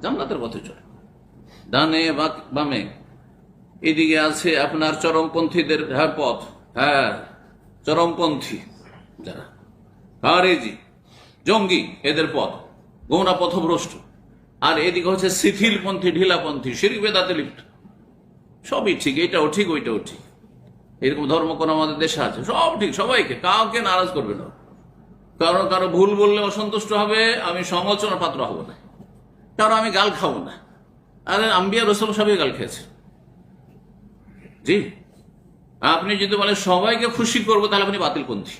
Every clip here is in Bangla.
জান্নাতের পথে চলে। ডানে বামে এদিকে আছে আপনার চরমপন্থীদের পথ, হ্যাঁ চরমপন্থী যারা খারেজি জঙ্গি এদের পথ, গোমরা পথভ্রষ্ট। আর এদিকে হচ্ছে শিথিলপন্থী ঢিলাপন্থী শিরক বেদাতে লিপ্ত। সবই ঠিক, এটাও ঠিক ওইটাও ঠিক। এরকম ধর্ম কোন আমাদের দেশে আছে? সব ঠিক, সবাইকে, কাউকে নারাজ করবে না। কারো ভুল বললে অসন্তুষ্ট হবে, আমি সমালোচনার পাত্র হব না। কারণ আমি গাল খাবো না। আরে আম্বিয়া রসুল সবই গাল খেয়েছে। জি, আপনি যদি বলেন সবাইকে খুশি করবো, তাহলে আপনি বাতিলপন্থী।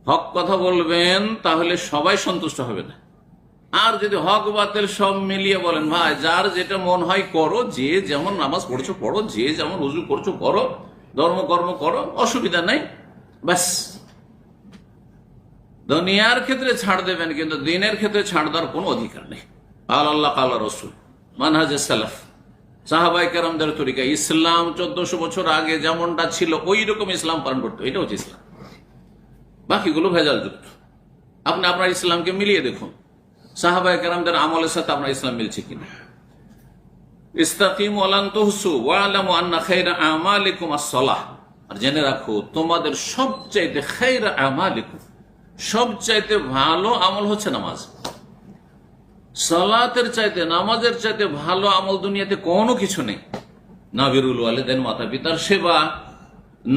হক কথা বলবেন তাহলে সবাই সন্তুষ্ট হবে না। আর যদি হক বাতিল সব মিলিয়ে বলেন, ভাই যার যেটা মন হয় করো, যে যেমন নামাজ পড়ছো পড়ো, যে যেমন রুজু করছো করো, ধর্মকর্ম করো, অসুবিধা নাই, ব্যাস। দুনিয়ার ক্ষেত্রে ছাড় দেবেন, কিন্তু দিনের ক্ষেত্রে ছাড় দেওয়ার কোনো অধিকার নেই। আল্লাহ কালা রসুল মানহাজে সালাফ সাহাবায়ে কেরামদের তরিকা। ইসলাম 1400 বছর আগে যেমনটা ছিল ওই রকম ইসলাম পালন করতে, এটা হচ্ছে ইসলাম। বাকিগুলো ভেজাল যুক্ত। আপনি আপনার ইসলামকে মিলিয়ে দেখুন, সাহাবায়ে কেরামদের আমলের সাথে আপনার ইসলাম মিলছে কিনা। ইস্তাকিমু ওয়ালান তুহসু ওয়ালামু আন্না খায়রা আমালিকুম আস-সালাহ। আর জেনে রাখো তোমাদের সবচাইতে খায়রা আমালিকুম, সবচাইতে ভালো আমল হচ্ছে নামাজ। সালাতের চাইতে, নামাজের চাইতে ভালো আমল দুনিয়াতে কোনো কিছু নেই। না বিরুল ওয়ালিদাইন, মাতা পিতার সেবা,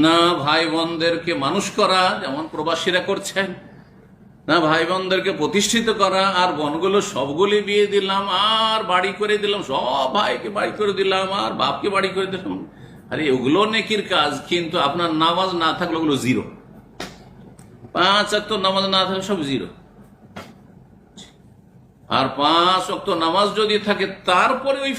না ভাই বোনদেরকে মানুষ করা যেমন প্রবাসীরা করছেন, না ভাই বোনদেরকে প্রতিষ্ঠিত করা। আর বোনগুলো সবগুলি বিয়ে দিলাম আর বাড়ি করে দিলাম, সব ভাইকে বাড়ি করে দিলাম আর বাপকে বাড়ি করে দিলাম। আরে ওগুলো নেকির কাজ, কিন্তু আপনার নামাজ না থাকলে ওগুলো জিরো। 5 ওয়াক্ত নামাজ না থাকলে সব জিরো। আর 5 ওয়াক্ত নামাজ যদি থাকে তারপরে ওই